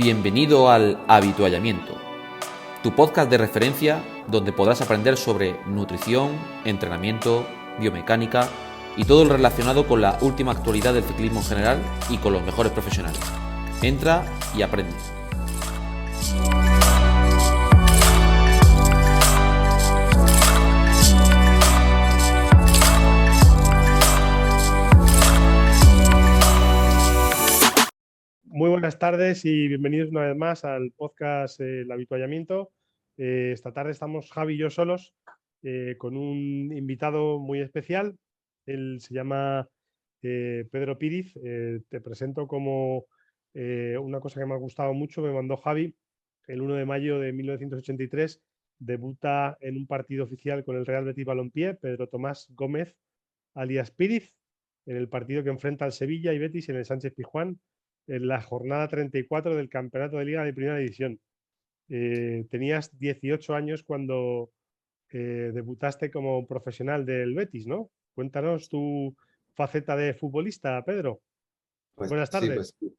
Bienvenido al Habituallamiento, tu podcast de referencia donde podrás aprender sobre nutrición, entrenamiento, biomecánica y todo lo relacionado con la última actualidad del ciclismo en general y con los mejores profesionales. Entra y aprende. Muy buenas tardes y bienvenidos una vez más al podcast El Habituallamiento. Esta tarde estamos Javi y yo solos con un invitado muy especial. Él se llama Pedro Píriz. Te presento como una cosa que me ha gustado mucho. Me mandó Javi el 1 de mayo de 1983. Debuta en un partido oficial con el Real Betis Balompié, Pedro Tomás Gómez, alias Píriz, en el partido que enfrenta al Sevilla y Betis en el Sánchez Pizjuán, en la jornada 34 del Campeonato de Liga de Primera División. Tenías 18 años cuando debutaste como profesional del Betis, ¿no? Cuéntanos tu faceta de futbolista, Pedro. Pues Buenas tardes. sí.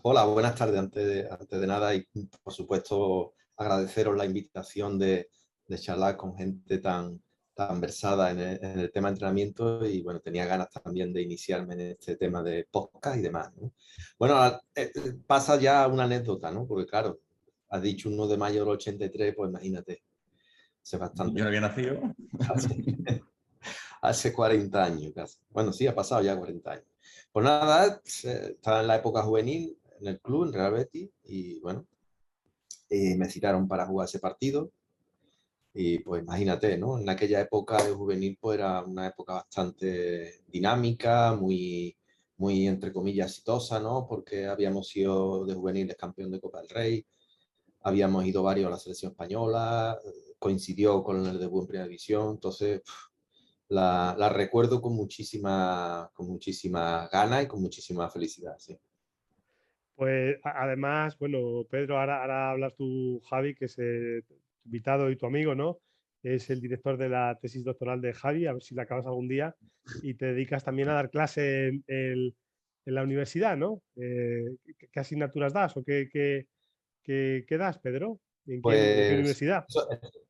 Hola, buenas tardes antes de nada y por supuesto agradeceros la invitación de charlar con gente tan versada en el tema de entrenamiento y bueno, tenía ganas también de iniciarme en este tema de podcast y demás, ¿no? Bueno, pasa ya una anécdota, ¿no? Porque claro, has dicho 1 de mayo del 83, pues imagínate, hace bastante. Yo no había nacido. Hace 40 años casi. Bueno, sí, ha pasado ya 40 años. Pues nada, estaba en la época juvenil en el club, en Real Betis, y bueno, me citaron para jugar ese partido. Y pues imagínate, ¿no? En aquella época de juvenil pues era una época bastante dinámica, muy entre comillas exitosa, ¿no? Porque habíamos sido de juveniles campeón de Copa del Rey, habíamos ido varios a la selección española, coincidió con el debut en Primera División, entonces la recuerdo con muchísima gana y con muchísima felicidad, sí. Pues además, bueno, Pedro, ahora hablas tú, Javi, que es tu invitado y tu amigo, ¿no? Es el director de la tesis doctoral de Javi, a ver si la acabas algún día, y te dedicas también a dar clase en la universidad, ¿no? ¿Qué asignaturas das o qué das, Pedro? ¿En qué Pues universidad?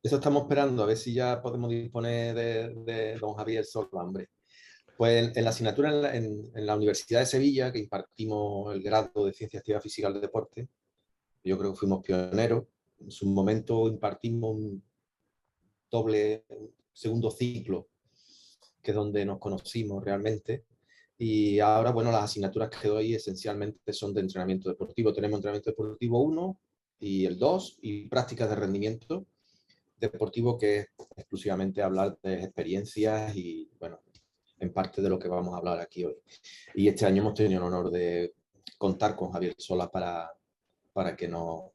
eso estamos esperando, a ver si ya podemos disponer de don Javier Solá, hombre. Pues en la asignatura en la Universidad de Sevilla, que impartimos el grado de Ciencia Activa Física del Deporte, yo creo que fuimos pioneros. En su momento impartimos un doble segundo ciclo, que es donde nos conocimos realmente. Y ahora, bueno, las asignaturas que doy esencialmente son de entrenamiento deportivo. Tenemos entrenamiento deportivo 1 y el 2 y prácticas de rendimiento deportivo, que es exclusivamente hablar de experiencias y, bueno, en parte de lo que vamos a hablar aquí hoy. Y este año hemos tenido el honor de contar con Javier Solá para que nos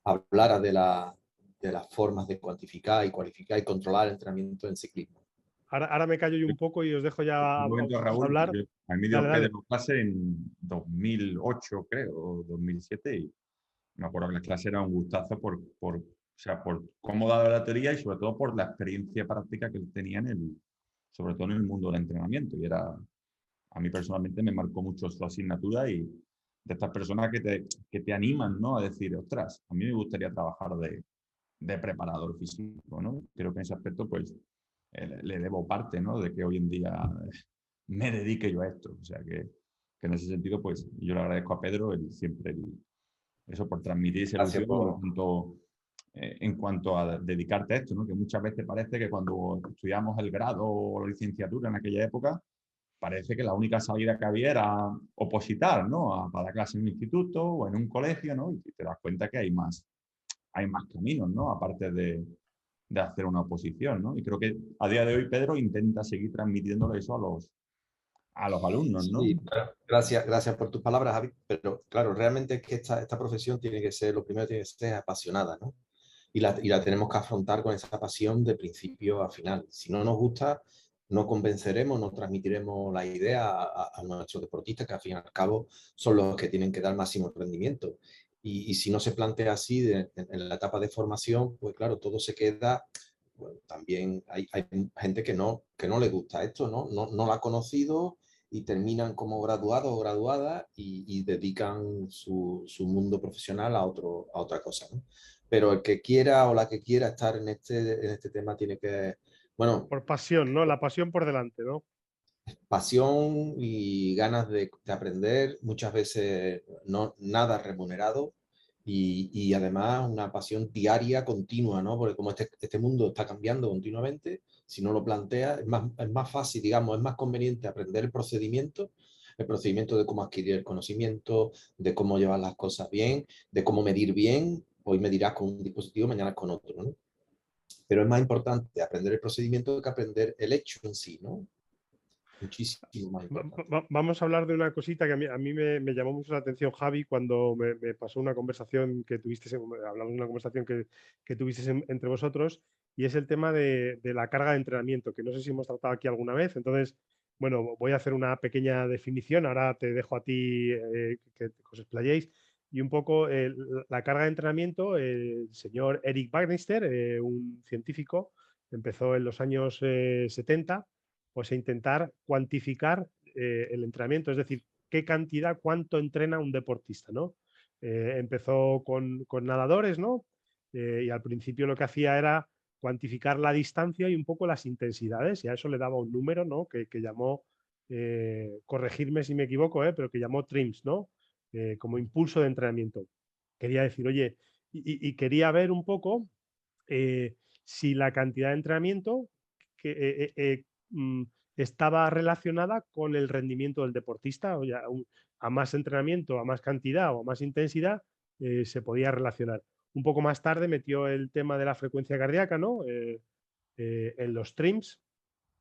hablara de las formas de cuantificar y cualificar y controlar el entrenamiento en ciclismo. Ahora me callo yo un poco y os dejo ya Un momento, Raúl, hablar. a mí me dio Dale. Pedro clase en 2008, creo, o 2007, y me acuerdo que la clase era un gustazo por cómo daba la teoría y sobre todo por la experiencia práctica que tenía sobre todo en el mundo del entrenamiento. Y a mí personalmente me marcó mucho su asignatura y de estas personas que te animan, ¿no? A decir, ostras, a mí me gustaría trabajar de preparador físico, ¿no? Creo que en ese aspecto, pues, le debo parte, ¿no? De que hoy en día me dedique yo a esto. O sea que en ese sentido, pues, yo le agradezco a Pedro eso por transmitir esa ilusión en cuanto a dedicarte a esto, ¿no? Que muchas veces parece que cuando estudiamos el grado o la licenciatura en aquella época, parece que la única salida que había era opositar, ¿no? Para clase en un instituto o en un colegio, ¿no? Y te das cuenta que hay más caminos, ¿no? Aparte de hacer una oposición, ¿no? Y creo que a día de hoy Pedro intenta seguir transmitiéndole eso a los alumnos, ¿no? Sí, gracias por tus palabras, Javi, pero claro, realmente es que esta profesión tiene que ser, lo primero tiene que ser apasionada, ¿no? Y la tenemos que afrontar con esa pasión de principio a final. Si no nos gusta, no convenceremos, no transmitiremos la idea a nuestros deportistas, que al fin y al cabo son los que tienen que dar máximo rendimiento. Y si no se plantea así en la etapa de formación, pues claro, todo se queda. Bueno, también hay gente que no le gusta esto, ¿no? No lo ha conocido y terminan como graduados o graduadas y dedican su mundo profesional a otra cosa, ¿no? Pero el que quiera o la que quiera estar en este tema tiene que, bueno, Por pasión, ¿no? La pasión por delante, ¿no? pasión y ganas de aprender, muchas veces no, nada remunerado y además una pasión diaria, continua, ¿no? Porque como este mundo está cambiando continuamente, si no lo planteas, es más fácil, digamos, es más conveniente aprender el procedimiento de cómo adquirir el conocimiento, de cómo llevar las cosas bien, de cómo medir bien. Hoy medirás con un dispositivo, mañana con otro, ¿no? Pero es más importante aprender el procedimiento que aprender el hecho en sí, ¿no? Muchísimo más importante. Vamos a hablar de una cosita que a mí me llamó mucho la atención, Javi, cuando me pasó una conversación que tuvisteis, hablamos de una conversación que tuvisteis entre vosotros, y es el tema de la carga de entrenamiento, que no sé si hemos tratado aquí alguna vez. Entonces, bueno, voy a hacer una pequeña definición, ahora te dejo a ti que os explayéis. Y un poco la carga de entrenamiento, el señor Eric Bannister, un científico, empezó en los años 70, pues a intentar cuantificar el entrenamiento, es decir, qué cantidad, cuánto entrena un deportista, ¿no? Empezó con nadadores, ¿no? Y al principio lo que hacía era cuantificar la distancia y un poco las intensidades, y a eso le daba un número, ¿no? Que llamó, corregirme si me equivoco, pero que llamó TRIMS, ¿no? Como impulso de entrenamiento. Quería decir, oye, y quería ver un poco si la cantidad de entrenamiento que, estaba relacionada con el rendimiento del deportista, o ya, a más entrenamiento, a más cantidad o a más intensidad, se podía relacionar. Un poco más tarde metió el tema de la frecuencia cardíaca, ¿no? En los TRIMS,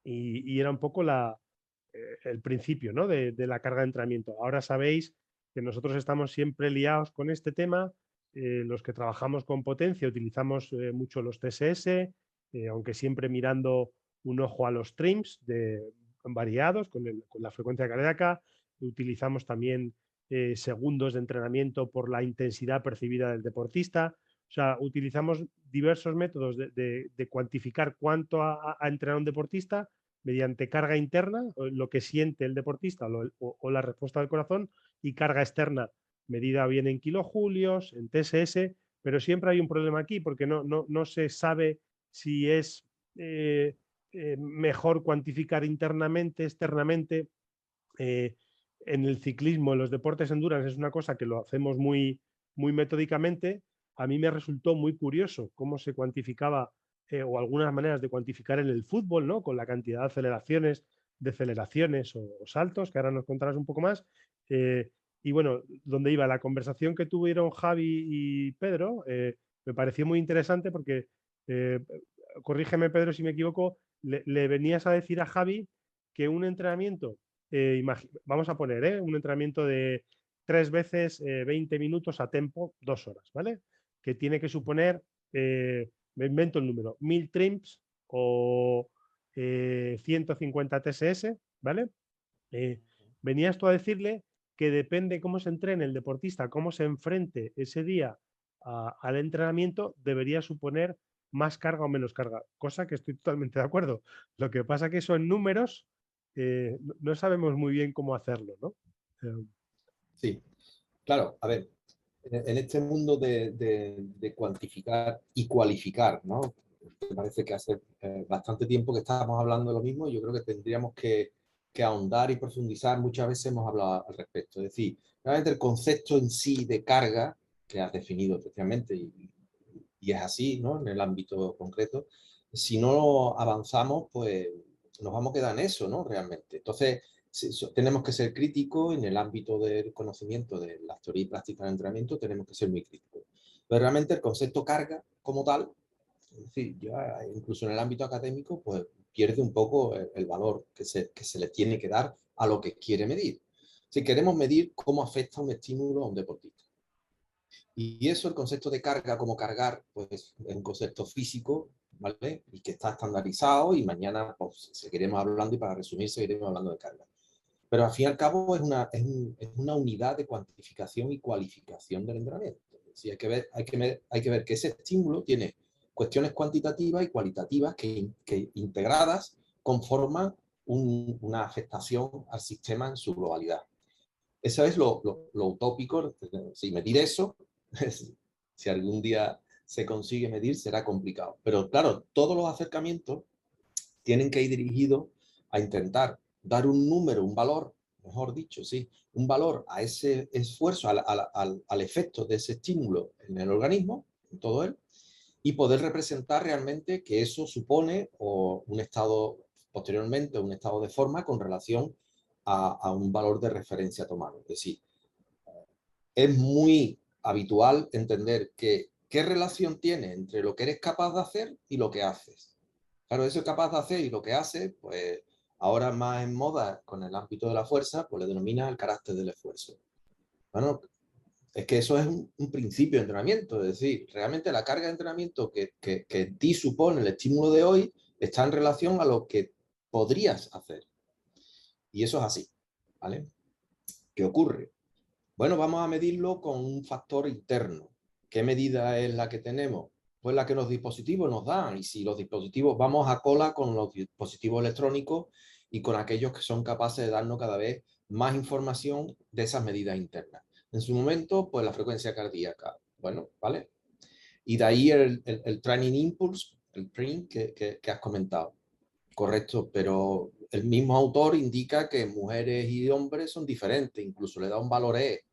y era un poco el principio, ¿no? de la carga de entrenamiento. Ahora sabéis que nosotros estamos siempre liados con este tema. Los que trabajamos con potencia utilizamos mucho los TSS, aunque siempre mirando un ojo a los TRIMS variados con la frecuencia cardíaca. Utilizamos también segundos de entrenamiento por la intensidad percibida del deportista. O sea, utilizamos diversos métodos de cuantificar cuánto ha entrenado un deportista mediante carga interna, lo que siente el deportista o la respuesta del corazón, y carga externa medida bien en kilojulios, en TSS, pero siempre hay un problema aquí porque no se sabe si es mejor cuantificar internamente, externamente. En el ciclismo, en los deportes endurance, es una cosa que lo hacemos muy metódicamente. A mí me resultó muy curioso cómo se cuantificaba o algunas maneras de cuantificar en el fútbol, ¿no? Con la cantidad de aceleraciones, deceleraciones o saltos, que ahora nos contarás un poco más. Y bueno, donde iba la conversación que tuvieron Javi y Pedro, me pareció muy interesante porque, corrígeme Pedro si me equivoco, le venías a decir a Javi que un entrenamiento, vamos a poner un entrenamiento de 3 veces 20 minutos a tempo, 2 horas, ¿vale? Que tiene que suponer, me invento el número, 1000 trims o 150 TSS, ¿vale? Venías tú a decirle que depende cómo se entrene el deportista, cómo se enfrente ese día al entrenamiento, debería suponer más carga o menos carga, cosa que estoy totalmente de acuerdo. Lo que pasa que eso en números no sabemos muy bien cómo hacerlo, ¿no? Sí, claro, a ver, en este mundo de cuantificar y cualificar, ¿no? Me parece que hace bastante tiempo que estábamos hablando de lo mismo y yo creo que tendríamos que ahondar y profundizar. Muchas veces hemos hablado al respecto. Es decir, realmente el concepto en sí de carga, que has definido efectivamente, y es así, ¿no? En el ámbito concreto, si no avanzamos, pues nos vamos a quedar en eso, ¿no? Realmente. Entonces, tenemos que ser críticos en el ámbito del conocimiento de la teoría y práctica del entrenamiento, tenemos que ser muy críticos. Pero realmente el concepto carga como tal, es decir, ya incluso en el ámbito académico, pues pierde un poco el valor que se le tiene que dar a lo que quiere medir. Si queremos medir cómo afecta un estímulo a un deportista. Y eso, el concepto de carga como cargar, pues es un concepto físico, ¿vale? Y que está estandarizado y mañana pues, seguiremos hablando y para resumir seguiremos hablando de carga. Pero al fin y al cabo es una unidad de cuantificación y cualificación del entrenamiento. Sí, hay que ver que ese estímulo tiene cuestiones cuantitativas y cualitativas que integradas conforman una afectación al sistema en su globalidad. Eso es lo utópico. Si medir eso, si algún día se consigue medir, será complicado. Pero claro, todos los acercamientos tienen que ir dirigidos a intentar dar un número, un valor, mejor dicho, sí, un valor a ese esfuerzo, al efecto de ese estímulo en el organismo, en todo él, y poder representar realmente que eso supone un estado, posteriormente, un estado de forma con relación a un valor de referencia tomado. Es decir, es muy habitual entender qué relación tiene entre lo que eres capaz de hacer y lo que haces. Claro, eso es capaz de hacer y lo que hace, pues ahora más en moda con el ámbito de la fuerza, pues le denomina el carácter del esfuerzo. Bueno, es que eso es un principio de entrenamiento, es decir, realmente la carga de entrenamiento que en ti supone el estímulo de hoy está en relación a lo que podrías hacer. Y eso es así, ¿vale? ¿Qué ocurre? Bueno, vamos a medirlo con un factor interno. ¿Qué medida es la que tenemos? Pues la que los dispositivos nos dan. Y si los dispositivos, vamos a cola con los dispositivos electrónicos y con aquellos que son capaces de darnos cada vez más información de esas medidas internas. En su momento, pues la frecuencia cardíaca. Bueno, ¿vale? Y de ahí el training impulse, el PRIN que has comentado. Correcto, pero el mismo autor indica que mujeres y hombres son diferentes, incluso le da un valor E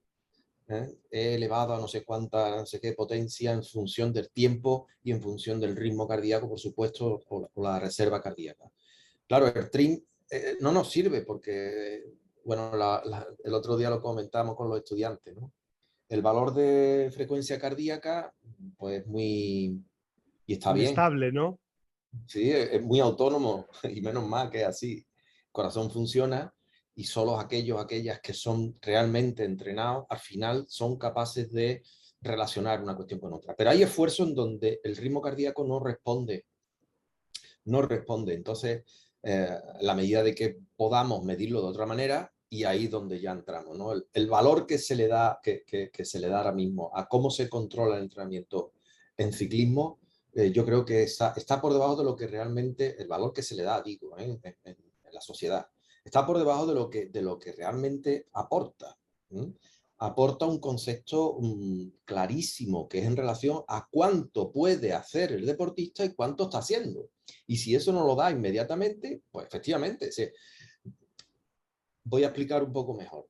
elevado a no sé cuánta, no sé qué potencia en función del tiempo y en función del ritmo cardíaco, por supuesto, o la reserva cardíaca. Claro, el TRIN no nos sirve porque, bueno, el otro día lo comentamos con los estudiantes, ¿no? El valor de frecuencia cardíaca, pues muy... y está bien. Inestable, ¿no? Sí, es muy autónomo y menos mal que es así. El corazón funciona y solo aquellas que son realmente entrenados al final son capaces de relacionar una cuestión con otra. Pero hay esfuerzos en donde el ritmo cardíaco no responde. Entonces, la medida de que podamos medirlo de otra manera, y ahí es donde ya entramos, ¿no? El valor que se le da, que se le da ahora mismo a cómo se controla el entrenamiento en ciclismo, yo creo que está por debajo de lo que realmente, el valor que se le da, digo, en la sociedad, está por debajo de lo que realmente aporta. Aporta un concepto clarísimo, que es en relación a cuánto puede hacer el deportista y cuánto está haciendo. Y si eso no lo da inmediatamente, pues efectivamente, voy a explicar un poco mejor.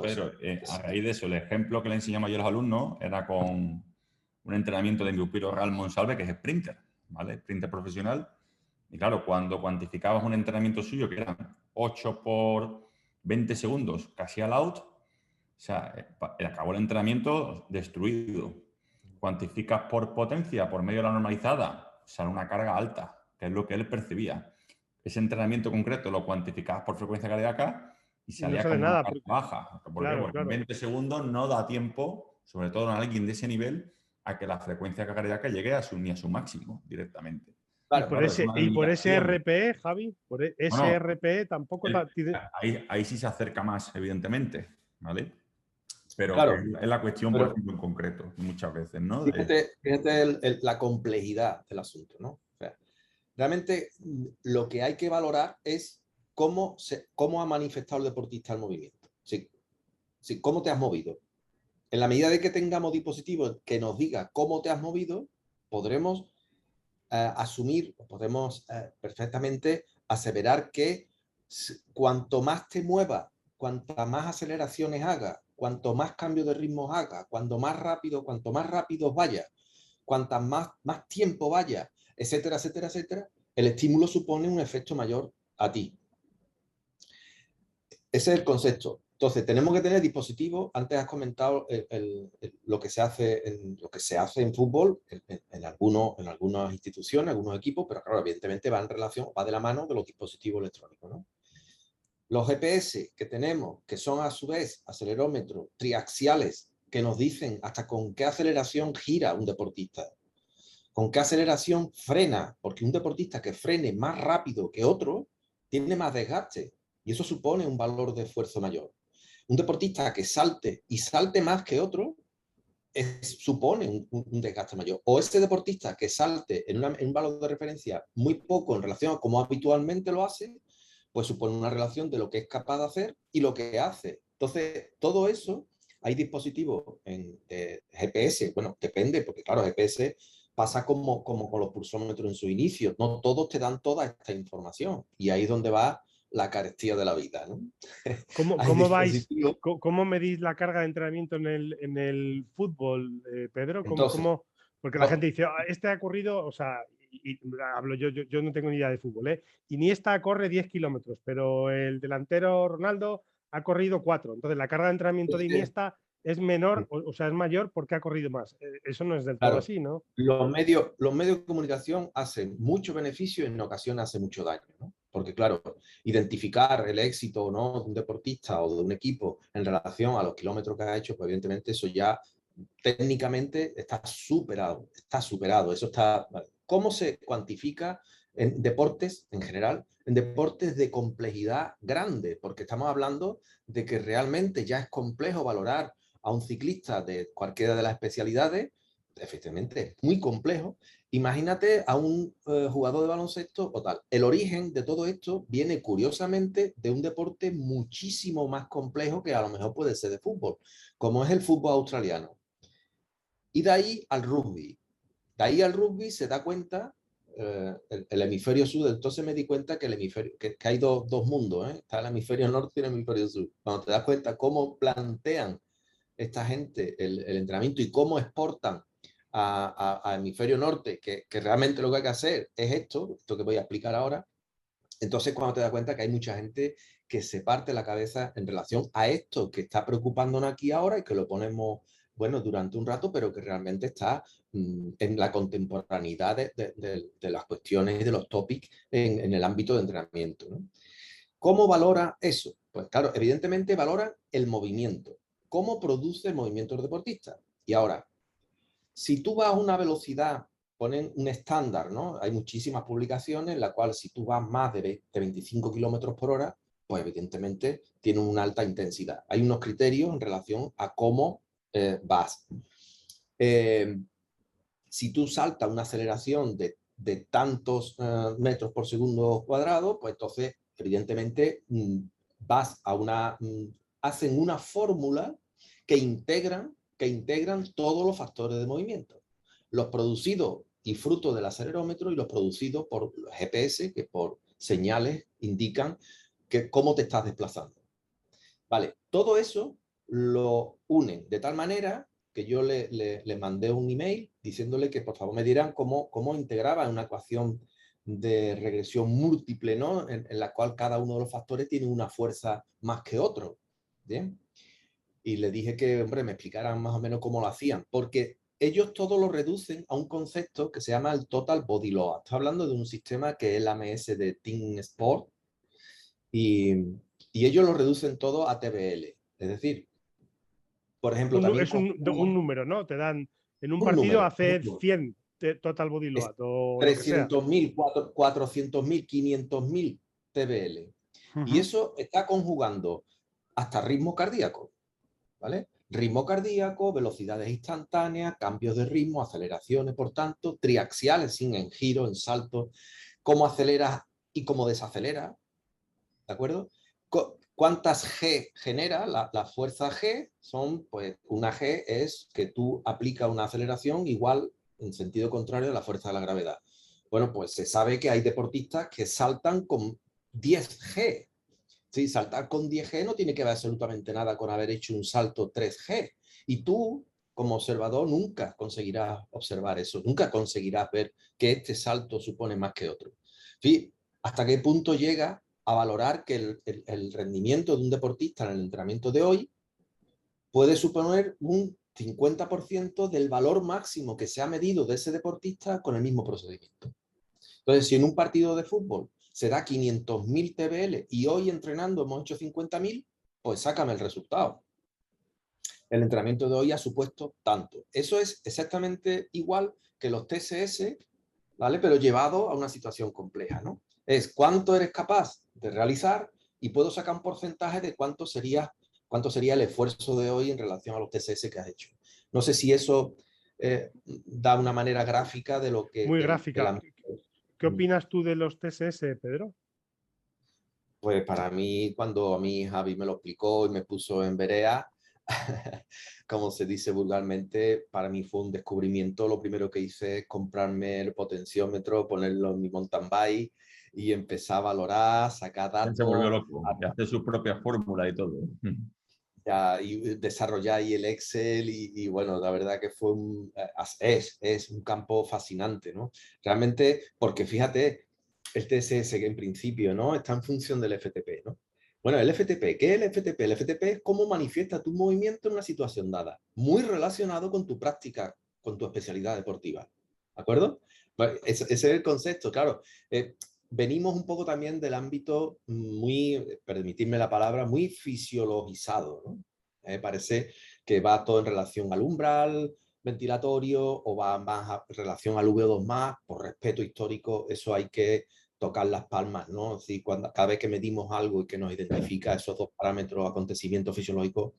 Pedro, a raíz de eso, el ejemplo que le enseñamos ayer a los alumnos era con un entrenamiento de mi pupilo Real Monsalve, que es sprinter, ¿vale? Sprinter profesional. Y claro, cuando cuantificabas un entrenamiento suyo, que eran 8 por 20 segundos, casi al out, o sea, acabó el entrenamiento destruido. Cuantificas por potencia, por medio de la normalizada, sale una carga alta, que es lo que él percibía. Ese entrenamiento concreto lo cuantificabas por frecuencia cardíaca y salía como una carga baja. Porque en 20 segundos no da tiempo, sobre todo en alguien de ese nivel, a que la frecuencia cardíaca llegue ni a su máximo directamente. Claro, y por ese RPE, Javi, por ese RPE tampoco... Ahí sí se acerca más, evidentemente, ¿vale? Pero claro, es la cuestión, por ejemplo, en concreto, muchas veces, ¿no? Fíjate la complejidad del asunto, ¿no? O sea, realmente lo que hay que valorar es cómo ha manifestado el deportista el movimiento. Sí, cómo te has movido. En la medida de que tengamos dispositivos que nos diga cómo te has movido, podremos asumir, podemos perfectamente aseverar que cuanto más te muevas, cuantas más aceleraciones hagas, cuanto más cambio de ritmo hagas, cuanto más rápido vaya, cuantas más tiempo vaya, etcétera, etcétera, etcétera, el estímulo supone un efecto mayor a ti. Ese es el concepto. Entonces, tenemos que tener dispositivos. Antes has comentado lo que se hace en fútbol, en algunas instituciones, algunos equipos, pero claro, evidentemente va de la mano de los dispositivos electrónicos, ¿no? Los GPS que tenemos, que son a su vez acelerómetros triaxiales, que nos dicen hasta con qué aceleración gira un deportista, con qué aceleración frena, porque un deportista que frene más rápido que otro tiene más desgaste y eso supone un valor de esfuerzo mayor. Un deportista que salte más que otro supone un desgaste mayor. O ese deportista que salte en un valor de referencia muy poco en relación a cómo habitualmente lo hace, pues supone una relación de lo que es capaz de hacer y lo que hace. Entonces, todo eso, hay dispositivos en GPS, bueno, depende, porque claro, GPS pasa como con los pulsómetros en su inicio, no todos te dan toda esta información y ahí es donde va la carestía de la vida, ¿no? Hay ¿Cómo vais? dispositivos. ¿Cómo medís la carga de entrenamiento en el fútbol, Pedro? Entonces, Porque la gente dice, "Ah, este ha corrido", o sea, y hablo yo no tengo ni idea de fútbol, ¿eh? Iniesta corre 10 kilómetros, pero el delantero Ronaldo ha corrido 4. Entonces, la carga de entrenamiento de Iniesta es menor, o sea, es mayor porque ha corrido más. Eso no es del todo claro, así, ¿no? los medios de comunicación hacen mucho beneficio y en ocasiones hacen mucho daño, ¿no? Porque, claro, identificar el éxito o no de un deportista o de un equipo en relación a los kilómetros que ha hecho, pues evidentemente eso ya técnicamente está superado, está superado. Eso está. ¿Vale? ¿Cómo se cuantifica en deportes en general? En deportes de complejidad grande, porque estamos hablando de que realmente ya es complejo valorar a un ciclista de cualquiera de las especialidades, efectivamente es muy complejo. Imagínate a un jugador de baloncesto o tal. El origen de todo esto viene curiosamente de un deporte muchísimo más complejo que a lo mejor puede ser de fútbol, como es el fútbol australiano. Y de ahí al rugby. De ahí al rugby se da cuenta el hemisferio sur. Entonces me di cuenta que, que hay dos mundos, ¿eh? Está el hemisferio norte y el hemisferio sur. Cuando te das cuenta cómo plantean esta gente el entrenamiento y cómo exportan a hemisferio norte, que realmente lo que hay que hacer es esto que voy a explicar ahora. Entonces, cuando te das cuenta que hay mucha gente que se parte la cabeza en relación a esto que está preocupándonos aquí ahora y que lo ponemos, bueno, durante un rato, pero que realmente está en la contemporaneidad de las cuestiones y de los topics en el ámbito de entrenamiento, ¿no? ¿Cómo valora eso? Pues claro, evidentemente valora el movimiento. ¿Cómo produce el movimiento del deportista? Y ahora, si tú vas a una velocidad, ponen un estándar, ¿no? Hay muchísimas publicaciones en las cuales si tú vas más de 25 kilómetros por hora, pues evidentemente tiene una alta intensidad. Hay unos criterios en relación a cómo vas. Si tú saltas una aceleración de tantos metros por segundo cuadrado, pues entonces evidentemente vas a hacen una fórmula que integran todos los factores de movimiento. Los producidos y fruto del acelerómetro y los producidos por GPS, que por señales indican cómo te estás desplazando. Vale, todo eso lo unen de tal manera que yo le mandé un email diciéndole que por favor me dieran cómo integraba una ecuación de regresión múltiple, ¿no? En la cual cada uno de los factores tiene una fuerza más que otro. ¿Bien? Y le dije que, hombre, me explicaran más o menos cómo lo hacían, porque ellos todo lo reducen a un concepto que se llama el Total Body Load. Estoy hablando de un sistema que es el AMS de Team Sport y ellos lo reducen todo a TBL. Es decir, por ejemplo, también Es un número, ¿no? Te dan, en un un partido número, hace 100 total body es load o lo que sea. 300.000, 400.000, 500.000 TBL. Y eso está conjugando hasta ritmo cardíaco, ¿vale? Ritmo cardíaco, velocidades instantáneas, cambios de ritmo, aceleraciones, por tanto, triaxiales, sin en giro, en salto, cómo acelera y cómo desacelera, ¿de acuerdo? ¿Cuántas G genera? La fuerza G son, pues, una G es que tú aplicas una aceleración igual en sentido contrario a la fuerza de la gravedad. Bueno, pues se sabe que hay deportistas que saltan con 10G. Sí, saltar con 10G no tiene que ver absolutamente nada con haber hecho un salto 3G. Y tú, como observador, nunca conseguirás observar eso, nunca conseguirás ver que este salto supone más que otro. Sí, ¿hasta qué punto llega a valorar que el rendimiento de un deportista en el entrenamiento de hoy puede suponer un 50% del valor máximo que se ha medido de ese deportista con el mismo procedimiento? Entonces, si en un partido de fútbol se da 500.000 TBL y hoy entrenando hemos hecho 50.000, pues sácame el resultado. El entrenamiento de hoy ha supuesto tanto. Eso es exactamente igual que los TSS, ¿vale? Pero llevado a una situación compleja, ¿no? Es cuánto eres capaz de realizar y puedo sacar un porcentaje de cuánto sería el esfuerzo de hoy en relación a los TSS que has hecho. No sé si eso da una manera gráfica de lo que... Muy gráfica. ¿Qué opinas tú de los TSS, Pedro? Pues para mí, cuando a mí Javi me lo explicó y me puso en vereda, como se dice vulgarmente, para mí fue un descubrimiento. Lo primero que hice es comprarme el potenciómetro, ponerlo en mi mountain bike y empezar a valorar, sacar Él se volvió datos, loco y hace su propia fórmula y todo. y desarrollar ahí el Excel y bueno, la verdad que fue es un campo fascinante, ¿no? Realmente, porque fíjate, el TSS que en principio, ¿no? Está en función del FTP, ¿no? Bueno, el FTP, ¿qué es el FTP? El FTP es cómo manifiesta tu movimiento en una situación dada, muy relacionado con tu práctica, con tu especialidad deportiva, ¿de acuerdo? Pues ese es el concepto, claro. Venimos un poco también del ámbito muy, permitidme la palabra, muy fisiologizado, ¿no? Parece que va todo en relación al umbral ventilatorio o va más en relación al VO2 más, por respeto histórico, eso hay que tocar las palmas, ¿no? Es decir, cada vez que medimos algo y que nos identifica esos dos parámetros, acontecimientos fisiológicos,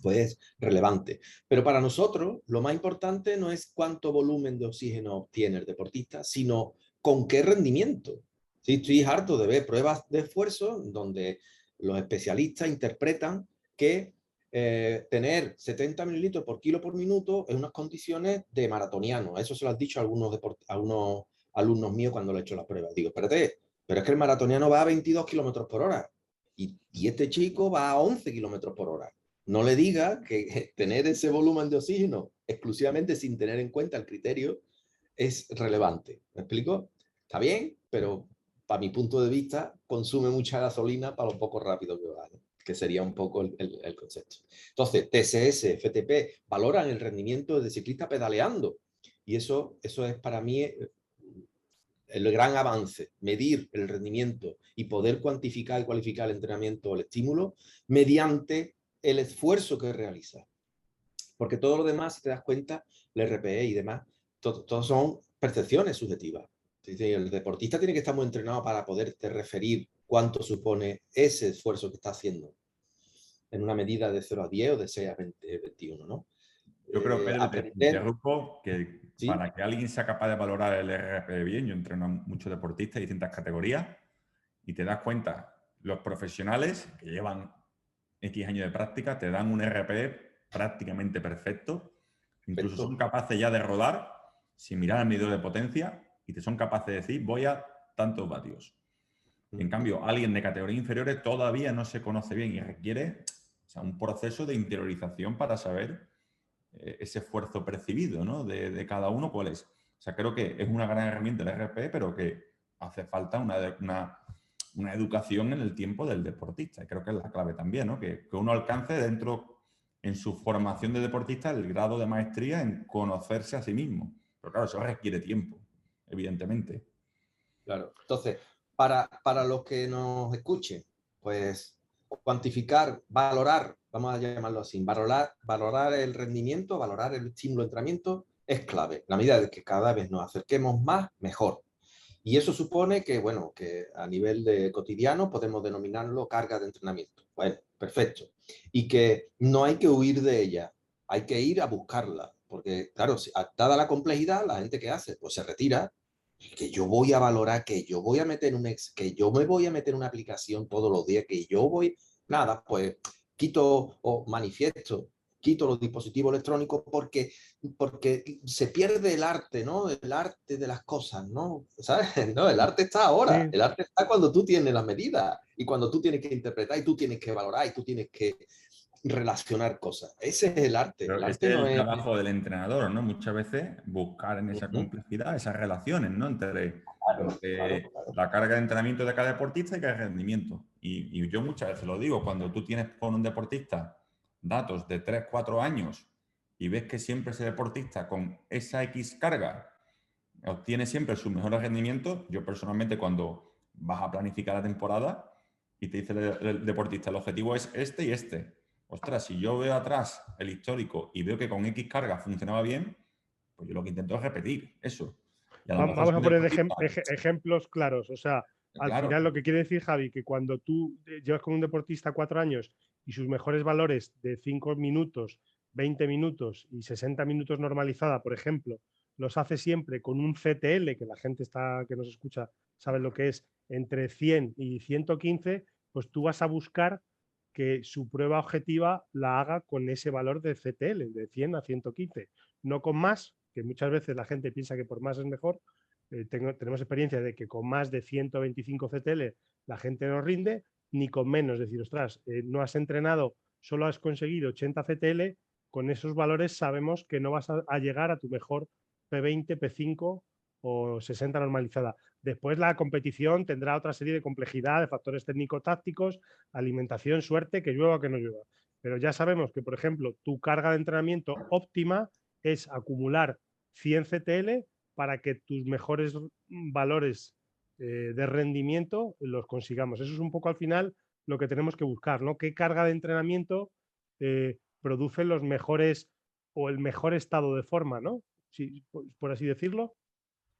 pues es relevante. Pero para nosotros lo más importante no es cuánto volumen de oxígeno obtiene el deportista, sino con qué rendimiento. Sí, estoy harto de ver pruebas de esfuerzo donde los especialistas interpretan que tener 70 mililitros por kilo por minuto en unas condiciones de maratoniano. Eso se lo han dicho a algunos alumnos míos cuando le he hecho las pruebas. Digo, espérate, pero es que el maratoniano va a 22 kilómetros por hora y este chico va a 11 kilómetros por hora. No le diga que tener ese volumen de oxígeno exclusivamente sin tener en cuenta el criterio es relevante. ¿Me explico? Está bien, pero para mi punto de vista consume mucha gasolina para lo poco rápido que va, ¿no? Que sería un poco el concepto. Entonces, TSS, FTP, valoran el rendimiento de ciclista pedaleando. Y eso es para mí el gran avance, medir el rendimiento y poder cuantificar y cualificar el entrenamiento o el estímulo mediante el esfuerzo que realiza. Porque todo lo demás, si te das cuenta, el RPE y demás, todo son percepciones subjetivas. El deportista tiene que estar muy entrenado para poderte referir cuánto supone ese esfuerzo que está haciendo en una medida de 0 a 10 o de 6 a 20, 21, ¿no? Yo creo, Pedro, te Aprender, interrumpo, que ¿sí? para que alguien sea capaz de valorar el RP bien, yo entreno a muchos deportistas de distintas categorías y te das cuenta, los profesionales que llevan X años de práctica te dan un RP prácticamente perfecto, incluso Perfecto. son capaces ya de rodar sin mirar al medidor de potencia y te son capaces de decir voy a tantos vatios. En cambio, alguien de categorías inferiores todavía no se conoce bien y requiere, o sea, un proceso de interiorización para saber ese esfuerzo percibido, ¿no? de cada uno cuál es. O sea, creo que es una gran herramienta el RP, pero que hace falta una educación en el tiempo del deportista. Y creo que es la clave también, ¿no? Que uno alcance dentro, en su formación de deportista, el grado de maestría en conocerse a sí mismo. Pero claro, eso requiere tiempo, evidentemente. Claro. Entonces, para los que nos escuchen, pues cuantificar, valorar, vamos a llamarlo así, valorar el rendimiento, valorar el estímulo de entrenamiento es clave. La medida de que cada vez nos acerquemos más, mejor. Y eso supone que, bueno, que a nivel de cotidiano podemos denominarlo carga de entrenamiento. Bueno, perfecto. Y que no hay que huir de ella, hay que ir a buscarla. Porque, claro, dada la complejidad, la gente que hace, pues se retira, que yo voy a valorar, que yo voy a meter que yo me voy a meter una aplicación todos los días, que yo voy, nada, pues quito o manifiesto, quito los dispositivos electrónicos porque se pierde el arte, ¿no? El arte de las cosas, ¿no? ¿Sabes? No, el arte está ahora, Sí, el arte está cuando tú tienes las medidas y cuando tú tienes que interpretar y tú tienes que valorar y tú tienes que relacionar cosas. Ese es el arte. Pero El ese arte es no el es... trabajo del entrenador, ¿no? Muchas veces buscar en esa complejidad esas relaciones, ¿no? Claro, Entre claro. la carga de entrenamiento de cada deportista y cada rendimiento. Y yo muchas veces lo digo, cuando tú tienes con un deportista datos de 3, 4 años y ves que siempre ese deportista con esa X carga obtiene siempre sus mejores rendimientos, yo personalmente cuando vas a planificar la temporada y te dice el deportista, el objetivo es este y este. Ostras, si yo veo atrás el histórico y veo que con X carga funcionaba bien, pues yo lo que intento es repetir eso. Y a lo mejor vamos si a un poner deportista, ejemplos claros. O sea, al claro, final lo que quiere decir, Javi, que cuando tú llevas con un deportista 4 años y sus mejores valores de 5 minutos, 20 minutos y 60 minutos normalizada, por ejemplo, los hace siempre con un CTL, que la gente que nos escucha sabes lo que es entre 100 y 115, pues tú vas a buscar que su prueba objetiva la haga con ese valor de CTL, de 100 a 115, no con más, que muchas veces la gente piensa que por más es mejor. Tenemos experiencia de que con más de 125 CTL la gente no rinde, ni con menos. Es decir, ostras, no has entrenado, solo has conseguido 80 CTL, con esos valores sabemos que no vas a llegar a tu mejor P20, P5 o 60 normalizada. Después la competición tendrá otra serie de complejidad, de factores técnico-tácticos, alimentación, suerte, que llueva o que no llueva. Pero ya sabemos que, por ejemplo, tu carga de entrenamiento óptima es acumular 100 CTL para que tus mejores valores de rendimiento los consigamos. Eso es un poco al final lo que tenemos que buscar, ¿no? ¿Qué carga de entrenamiento produce los mejores o el mejor estado de forma, ¿no? Sí, por así decirlo.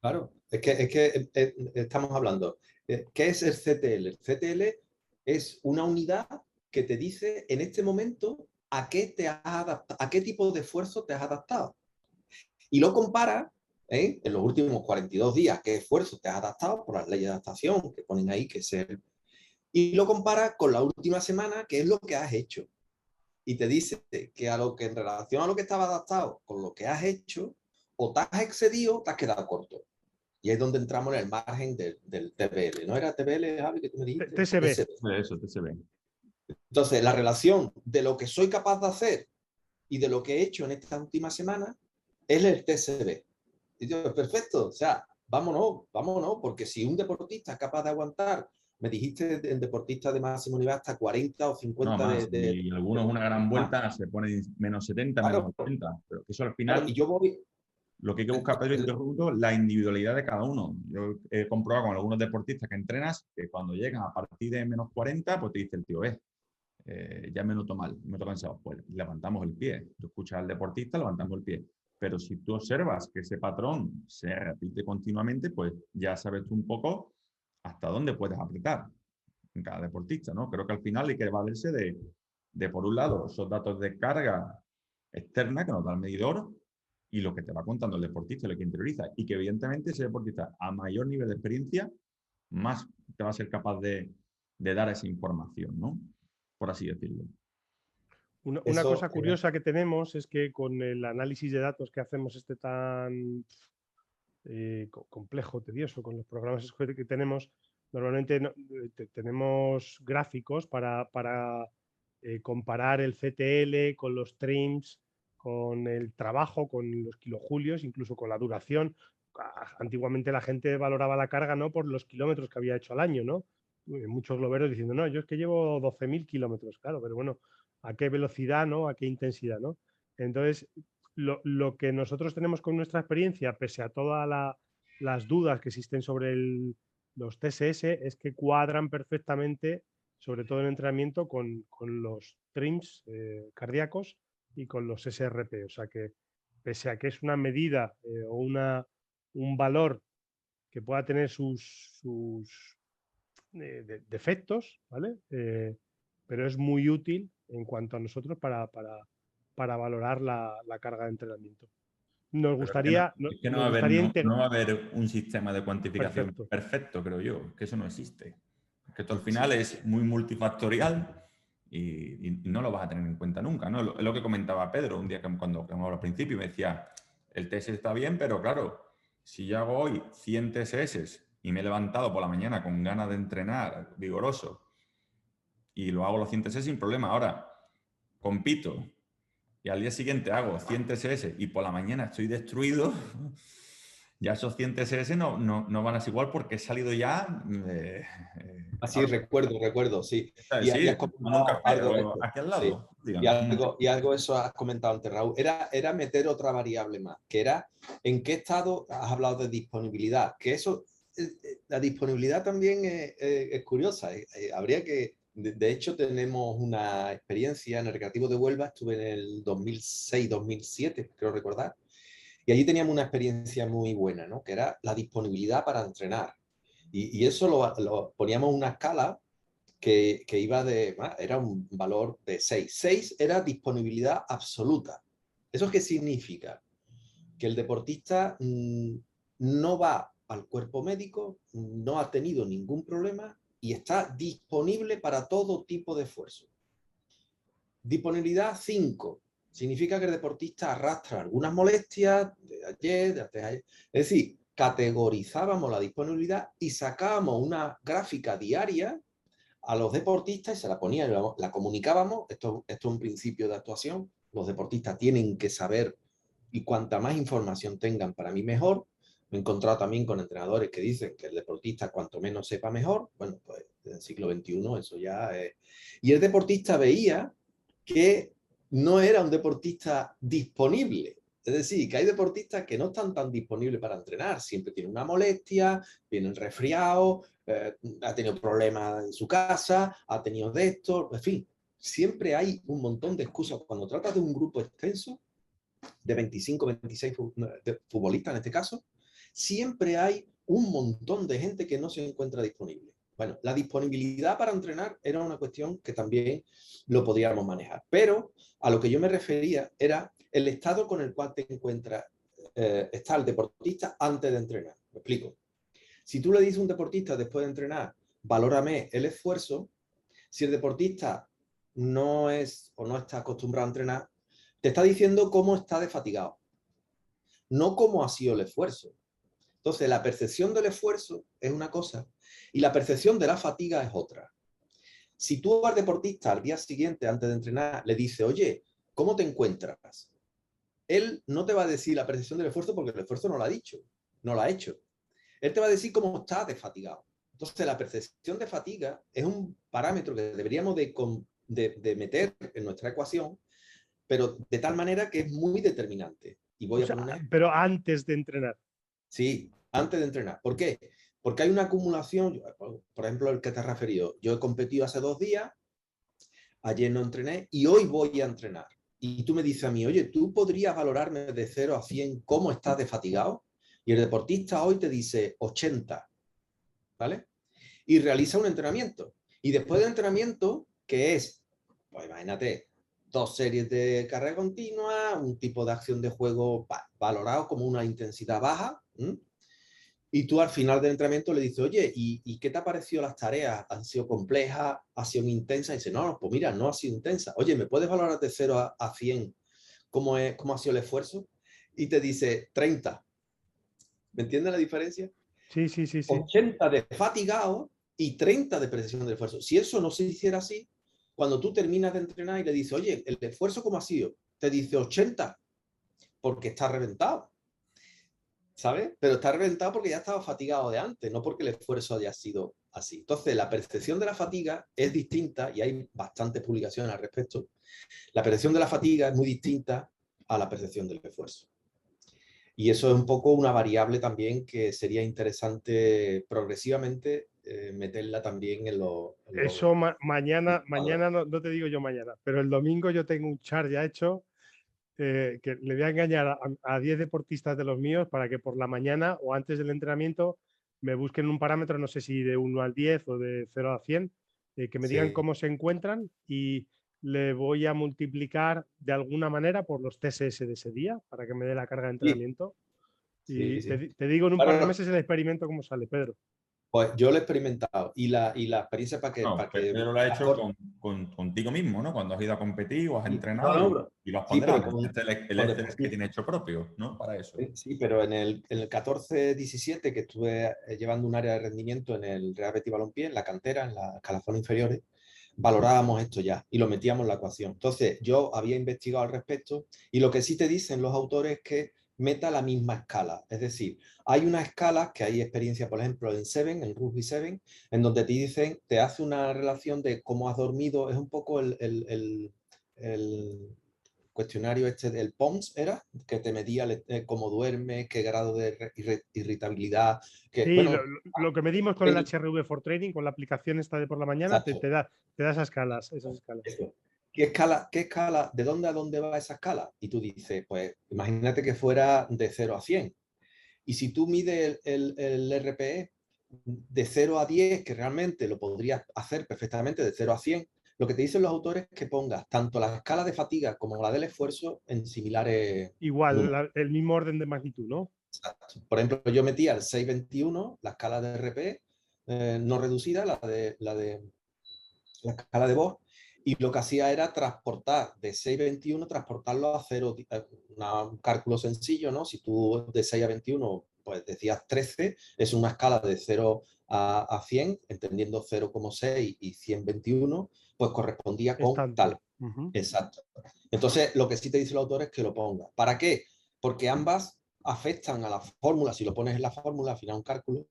Claro, es que estamos hablando. ¿Qué es el CTL? El CTL es una unidad que te dice en este momento a qué te has adaptado, a qué tipo de esfuerzo te has adaptado. Y lo compara en los últimos 42 días, qué esfuerzo te has adaptado por las leyes de adaptación que ponen ahí, que es el... Y lo compara con la última semana, que es lo que has hecho. Y te dice que a lo que en relación a lo que estaba adaptado con lo que has hecho, o te has excedido o te has quedado corto. Y ahí es donde entramos en el margen del TBL. ¿No era TBL, Javi, que tú me dijiste? TSB. Eso, TSB. Entonces, la relación de lo que soy capaz de hacer y de lo que he hecho en esta última semana es el TSB. Y yo, perfecto, o sea, vámonos, porque si un deportista es capaz de aguantar, me dijiste en deportistas de máximo nivel hasta 40 o 50 No, más. Y algunos una gran vuelta más. se ponen menos 70, Claro, menos 80. Pero eso al claro, final, y yo voy... lo que hay que buscar, Pedro, interrumpo, la individualidad de cada uno. Yo he comprobado con algunos deportistas que entrenas que cuando llegan a partir de menos 40, pues te dice el tío, ya me noto mal, me noto cansado. Pues levantamos el pie. Tú escuchas al deportista, levantamos el pie. Pero si tú observas que ese patrón se repite continuamente, pues ya sabes tú un poco hasta dónde puedes apretar en cada deportista, ¿no? Creo que al final hay que valerse de por un lado, esos datos de carga externa que nos da el medidor y lo que te va contando el deportista, lo que interioriza. Y que evidentemente ese deportista a mayor nivel de experiencia, más te va a ser capaz de dar esa información, ¿no? Por así decirlo. Una cosa curiosa que tenemos es que con el análisis de datos que hacemos tan complejo, tedioso, con los programas que tenemos, normalmente tenemos gráficos para comparar el CTL con los trims, con el trabajo, con los kilojulios, incluso con la duración. Antiguamente la gente valoraba la carga, ¿no?, por los kilómetros que había hecho al año, ¿no? Muchos globeros diciendo, no, yo es que llevo 12.000 kilómetros, claro, pero bueno, ¿a qué velocidad, no? ¿A qué intensidad, no? Entonces, lo que nosotros tenemos con nuestra experiencia, pese a todas las dudas que existen sobre los TSS, es que cuadran perfectamente, sobre todo en entrenamiento, con los trims cardíacos y con los SRP. O sea que, pese a que es una medida o un valor que pueda tener sus defectos, ¿vale? Pero es muy útil en cuanto a nosotros para valorar la carga de entrenamiento. Nos gustaría, es que no integrar. va a haber un sistema de cuantificación perfecto, creo yo, que eso no existe. Que esto al final es muy multifactorial y no lo vas a tener en cuenta nunca, ¿no? Es lo que comentaba Pedro un día cuando al principio me decía, el TSS está bien, pero claro, si yo hago hoy 100 TSS y me he levantado por la mañana con ganas de entrenar vigoroso y lo hago los 100 TSS sin problema, ahora compito y al día siguiente hago 100 TSS y por la mañana estoy destruido, ya esos 100 TSS no van a ser igual porque he salido ya... Así recuerdo, sí. Sí, Y has comentado algo aquí al sí. lado. Y algo eso has comentado antes, Raúl. Era meter otra variable más, que era en qué estado has hablado de disponibilidad, que eso, la disponibilidad también es curiosa. Habría que, de hecho, tenemos una experiencia en el Recreativo de Huelva, estuve en el 2006-2007, creo recordar, y allí teníamos una experiencia muy buena, ¿no? Que era la disponibilidad para entrenar. Y eso lo poníamos en una escala que iba era un valor de 6. 6 era disponibilidad absoluta. ¿Eso qué significa? Que el deportista no va al cuerpo médico, no ha tenido ningún problema y está disponible para todo tipo de esfuerzo. Disponibilidad 5. Significa que el deportista arrastra algunas molestias de ayer, de antes de ayer. Es decir, categorizábamos la disponibilidad y sacábamos una gráfica diaria a los deportistas y se la poníamos, la comunicábamos. Esto es un principio de actuación. Los deportistas tienen que saber y cuanta más información tengan, para mí mejor. Me he encontrado también con entrenadores que dicen que el deportista cuanto menos sepa mejor. Bueno, pues en el siglo XXI eso ya es... Y el deportista veía que no era un deportista disponible. Es decir, que hay deportistas que no están tan disponibles para entrenar. Siempre tienen una molestia, vienen resfriados, ha tenido problemas en su casa, ha tenido de esto, en fin. Siempre hay un montón de excusas. Cuando tratas de un grupo extenso, de 25, 26 futbolistas en este caso, siempre hay un montón de gente que no se encuentra disponible. Bueno, la disponibilidad para entrenar era una cuestión que también lo podíamos manejar, pero a lo que yo me refería era el estado con el cual te encuentra, está el deportista antes de entrenar. Me explico. Si tú le dices a un deportista después de entrenar, valórame el esfuerzo, si el deportista no es o no está acostumbrado a entrenar, te está diciendo cómo está de fatigado, no cómo ha sido el esfuerzo. Entonces, la percepción del esfuerzo es una cosa y la percepción de la fatiga es otra. Si tú al deportista al día siguiente, antes de entrenar, le dices, oye, ¿cómo te encuentras? Él no te va a decir la percepción del esfuerzo porque el esfuerzo no lo ha dicho, no lo ha hecho. Él te va a decir cómo está de fatigado. Entonces, la percepción de fatiga es un parámetro que deberíamos de meter en nuestra ecuación, pero de tal manera que es muy determinante. Y voy a poner... Pero antes de entrenar. Sí, antes de entrenar. ¿Por qué? Porque hay una acumulación, por ejemplo, el que te has referido. Yo he competido hace 2 días, ayer no entrené y hoy voy a entrenar. Y tú me dices a mí, oye, ¿tú podrías valorarme de 0 a 100 cómo estás de fatigado? Y el deportista hoy te dice 80, ¿vale? Y realiza un entrenamiento. Y después del entrenamiento, que es, pues imagínate, 2 series de carrera continua, un tipo de acción de juego valorado como una intensidad baja, y tú al final del entrenamiento le dices, oye, ¿y qué te ha parecido las tareas? ¿Han sido complejas? ¿Han sido intensas? Y dice, no, pues mira, no ha sido intensa. Oye, ¿me puedes valorar de 0 a 100 cómo ha sido el esfuerzo? Y te dice 30. ¿Me entiendes la diferencia? Sí, sí, sí, sí. 80 de fatigado y 30 de percepción del esfuerzo. Si eso no se hiciera así, cuando tú terminas de entrenar y le dices, oye, ¿el esfuerzo cómo ha sido? Te dice 80, porque está reventado. ¿Sabes? Pero está reventado porque ya estaba fatigado de antes, no porque el esfuerzo haya sido así. Entonces, la percepción de la fatiga es distinta y hay bastantes publicaciones al respecto. La percepción de la fatiga es muy distinta a la percepción del esfuerzo. Y eso es un poco una variable también que sería interesante progresivamente meterla también en los... Eso mañana no te digo yo mañana, pero el domingo yo tengo un chart ya hecho que le voy a engañar a 10 deportistas de los míos para que por la mañana o antes del entrenamiento me busquen un parámetro, no sé si de 1 al 10 o de 0 a 100, que me digan cómo se encuentran y le voy a multiplicar de alguna manera por los TSS de ese día para que me dé la carga de entrenamiento. Sí, Y sí. te digo en un par de meses el experimento cómo sale, Pedro. Pues yo lo he experimentado y la experiencia para que... No, para que pero lo has hecho contigo mismo, ¿no? Cuando has ido a competir o has entrenado y lo has sí, pero ponderado. El Excel que tiene hecho propio, ¿no? Para eso. Sí, pero en el 14-17 que estuve llevando un área de rendimiento en el Real Betis Balompié, en la cantera, en las escalafones inferiores, valorábamos esto ya y lo metíamos en la ecuación. Entonces, yo había investigado al respecto y lo que sí te dicen los autores es que meta la misma escala. Es decir, hay una escala que hay experiencia, por ejemplo, en Seven, en Rugby 7, en donde te dicen, te hace una relación de cómo has dormido, es un poco el cuestionario este del POMS, era, que te medía cómo duermes, qué grado de irritabilidad. Que, sí, bueno, lo que medimos con el HRV for Training, con la aplicación esta de por la mañana, te da esas escalas. Eso. ¿Qué escala, de dónde a dónde va esa escala? Y tú dices, pues imagínate que fuera de 0 a 100. Y si tú mides el RPE de 0 a 10, que realmente lo podrías hacer perfectamente de 0 a 100, lo que te dicen los autores es que pongas tanto la escala de fatiga como la del esfuerzo en similares Igual, números. el mismo orden de magnitud, ¿no? Exacto. Por ejemplo, yo metía el 621, la escala de RP no reducida, la escala de voz, y lo que hacía era transportar de 621, transportarlo a 0, un cálculo sencillo, ¿no? Si tú de 6 a 21, pues decías 13, es una escala de 0 a 100, entendiendo 0,6 y 121, pues correspondía Es con tal. tanto. Ujú. Exacto. Entonces, lo que sí te dice el autor es que lo ponga. ¿Para qué? Porque ambas afectan a la fórmula, si lo pones en la fórmula, al final un cálculo,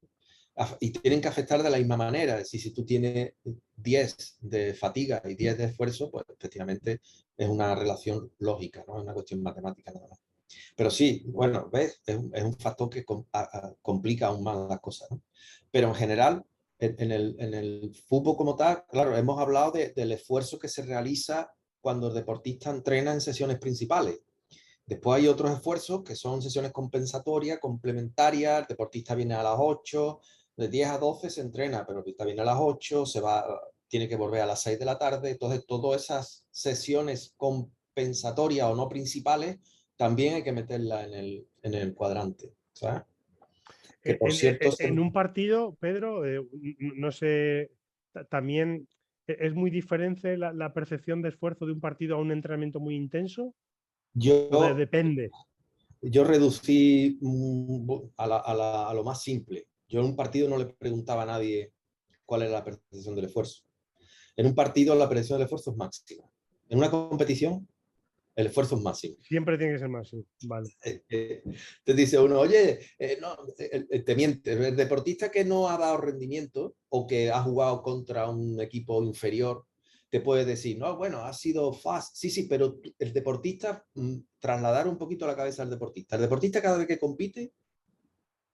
y tienen que afectar de la misma manera. Es decir, si tú tienes 10 de fatiga y 10 de esfuerzo, pues efectivamente es una relación lógica, ¿no? Es una cuestión matemática nada más. Pero sí, bueno, ves, es un factor que complica aún más las cosas, ¿no? Pero en general, en el fútbol como tal, claro, hemos hablado del esfuerzo que se realiza cuando el deportista entrena en sesiones principales. Después hay otros esfuerzos que son sesiones compensatorias, complementarias. El deportista viene a las 8, de 10 a 12 se entrena, pero el deportista viene a las 8, tiene que volver a las 6 de la tarde. Entonces, todas esas sesiones compensatorias o no principales también hay que meterlas en el cuadrante, ¿sabes? Que por cierto, En un partido, Pedro, no sé, también es muy diferente la percepción de esfuerzo de un partido a un entrenamiento muy intenso, o yo, depende. yo reducí a lo más simple. Yo en un partido no le preguntaba a nadie cuál era la percepción del esfuerzo. En un partido la percepción del esfuerzo es máxima. En una competición el esfuerzo es máximo. Siempre tiene que ser más, sí. Vale. Te dice uno, oye, no, te miente. El deportista que no ha dado rendimiento o que ha jugado contra un equipo inferior, te puede decir, no, bueno, ha sido fast. Sí, sí, pero el deportista, trasladar un poquito la cabeza al deportista. El deportista cada vez que compite,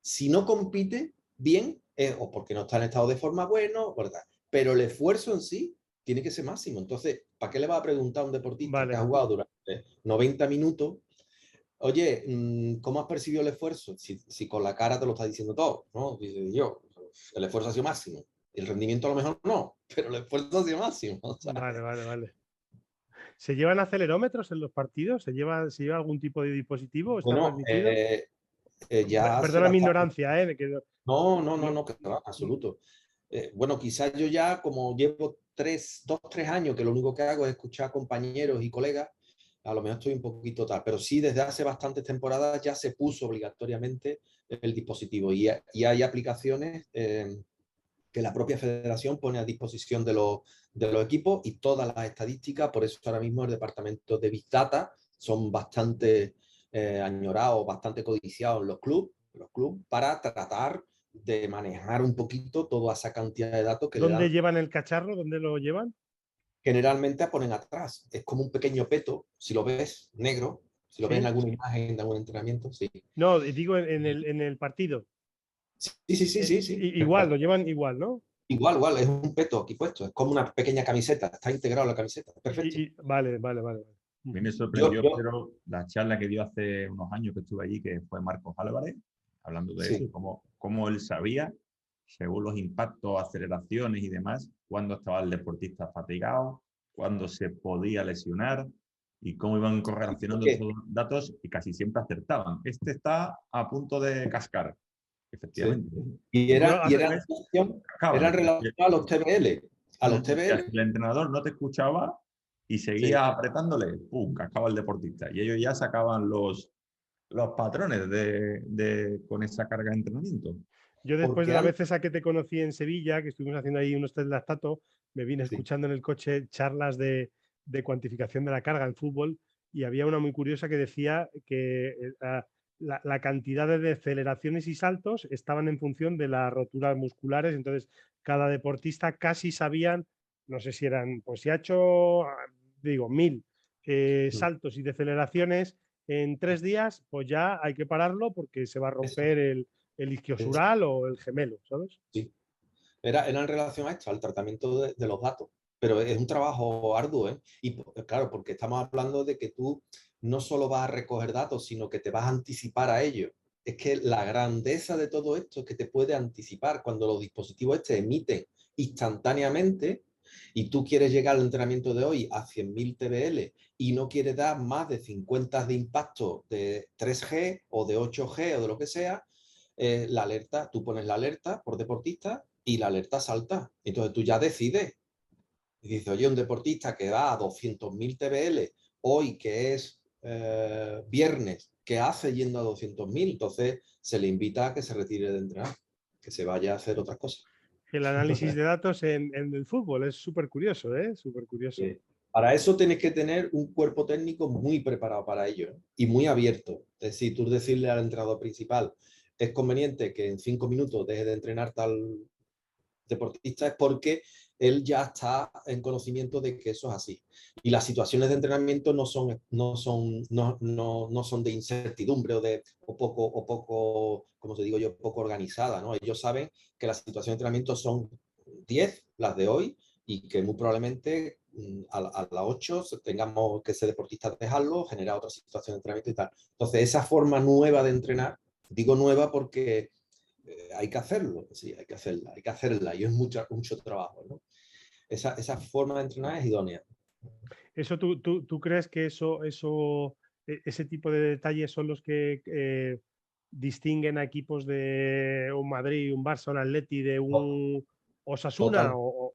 si no compite bien, o porque no está en estado de forma bueno, ¿verdad? Pero el esfuerzo en sí tiene que ser máximo. Entonces, ¿para qué le va a preguntar a un deportista que ha Vale. jugado durante 90 minutos? Oye, ¿cómo has percibido el esfuerzo? Si con la cara te lo está diciendo todo, ¿no? Dice yo, el esfuerzo ha sido máximo. El rendimiento a lo mejor no, pero el esfuerzo ha sido máximo. Vale, vale, vale. ¿Se llevan acelerómetros en los partidos? ¿Se lleva algún tipo de dispositivo? ¿Está Bueno, permitido? ya se Perdona va a mi estar. ignorancia, ¿eh? Que No, que va, absoluto. Bueno, quizás yo ya, como llevo 3 años, que lo único que hago es escuchar a compañeros y colegas, a lo mejor estoy un poquito tal, pero sí, desde hace bastantes temporadas ya se puso obligatoriamente el dispositivo y hay aplicaciones que la propia federación pone a disposición de los equipos y todas las estadísticas. Por eso ahora mismo el departamento de Big Data son bastante añorados, bastante codiciados en los clubes para tratar de manejar un poquito toda esa cantidad de datos que le ¿dónde dan. llevan el cacharro? ¿Dónde lo llevan? Generalmente ponen atrás. Es como un pequeño peto, si lo ves negro, si lo ves en Sí. alguna imagen de algún entrenamiento, sí. No, digo en el partido. Sí. Igual, lo llevan igual, ¿no? Igual, es un peto aquí puesto, es como una pequeña camiseta, está integrado en la camiseta, perfecto. Vale, vale, vale. A mí me Yo, sorprendió, yo, pero la charla que dio hace unos años que estuve allí, que fue Marcos Álvarez, hablando de eso, sí, cómo él sabía, según los impactos, aceleraciones y demás, cuándo estaba el deportista fatigado, cuándo se podía lesionar y cómo iban correlacionando porque, esos datos y casi siempre acertaban. Este está a punto de cascar, sí. efectivamente. Y Yo era, y hace- era, me- eran Cascaban. relacionados a los TBL. A los TBL, El entrenador no te escuchaba y sí. seguía apretándole, ¡pum!, cascaba el deportista. Y ellos ya sacaban los patrones con esa carga de entrenamiento. Yo después Porque de las antes, veces a que te conocí en Sevilla, que estuvimos haciendo ahí unos test lactato, me vine sí, escuchando en el coche charlas de cuantificación de la carga en fútbol y había una muy curiosa que decía que la cantidad de deceleraciones y saltos estaban en función de las roturas musculares, entonces cada deportista casi sabían, no sé si eran, pues si ha hecho, digo, 1000 saltos y deceleraciones en 3 días, pues ya hay que pararlo porque se va a eso, romper el eso, isquiosural o el gemelo, ¿sabes? sí. Era en relación a esto, al tratamiento de los datos. Pero es un trabajo arduo, ¿eh? Y claro, porque estamos hablando de que tú no solo vas a recoger datos, sino que te vas a anticipar a ellos. Es que la grandeza de todo esto es que te puede anticipar cuando los dispositivos emiten instantáneamente. y tú quieres llegar al entrenamiento de hoy a 100.000 TBL y no quieres dar más de 50 de impacto de 3G o de 8G o de lo que sea, la alerta, tú pones la alerta por deportista y la alerta salta. Entonces tú ya decides. Y dices, oye, un deportista que va a 200.000 TBL hoy, que es viernes, ¿qué hace yendo a 200.000? Entonces se le invita a que se retire de entrenar, que se vaya a hacer otras cosas. El análisis de datos en el fútbol es súper curioso, ¿eh? Súper curioso. Para eso tienes que tener un cuerpo técnico muy preparado para ello, ¿eh? Y muy abierto. Es decir, tú decirle al entrenador principal, es conveniente que en 5 minutos deje de entrenar tal deportista, es porque él ya está en conocimiento de que eso es así. Y las situaciones de entrenamiento no son de incertidumbre o poco, como te digo yo, poco organizada, ¿no? Ellos saben que las situaciones de entrenamiento son 10, las de hoy, y que muy probablemente a las 8 tengamos que ese deportista dejarlo, generar otra situación de entrenamiento y tal. Entonces, esa forma nueva de entrenar, digo nueva porque hay que hacerlo, sí, hay que hacerla y es mucho trabajo, ¿no? Esa forma de entrenar es idónea. ¿Eso tú crees que ese tipo de detalles son los que distinguen a equipos de un Madrid, un Barça, un Atleti, de un Osasuna? Total. O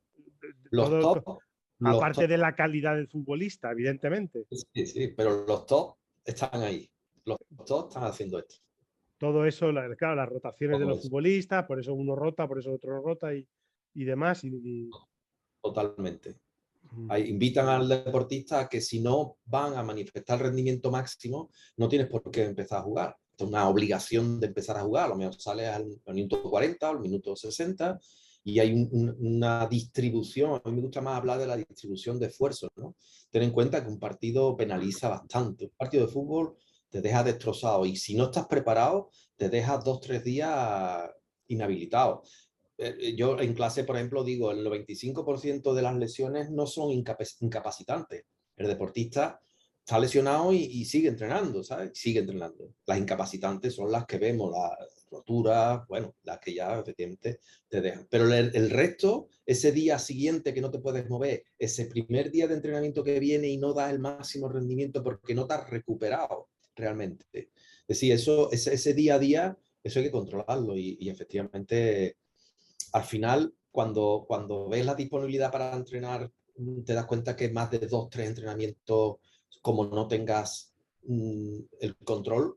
Los top, los aparte top, de la calidad del futbolista, evidentemente. sí, sí, pero los top están ahí. Los top están haciendo esto. Todo eso, claro, las rotaciones de Todo los eso, futbolistas, por eso uno rota, por eso otro rota y demás. totalmente. Invitan al deportista a que si no van a manifestar el rendimiento máximo, no tienes por qué empezar a jugar. Es una obligación de empezar a jugar. A lo mejor sales al minuto 40 o al minuto 60 y hay una distribución. A mí me gusta más hablar de la distribución de esfuerzos, ¿no? Ten en cuenta que un partido penaliza bastante. Un partido de fútbol te deja destrozado y si no estás preparado, te deja 2 o 3 días inhabilitado. Yo en clase, por ejemplo, digo, el 95% de las lesiones no son incapacitantes. El deportista está lesionado y sigue entrenando, ¿sabes? Sigue entrenando. Las incapacitantes son las que vemos, las roturas, bueno, las que ya efectivamente te dejan. Pero el resto, ese día siguiente que no te puedes mover, ese primer día de entrenamiento que viene y no das el máximo rendimiento porque no te has recuperado realmente. Es decir, ese día a día, eso hay que controlarlo y efectivamente al final, cuando ves la disponibilidad para entrenar, te das cuenta que más de 2 o 3 entrenamientos, como no tengas el control,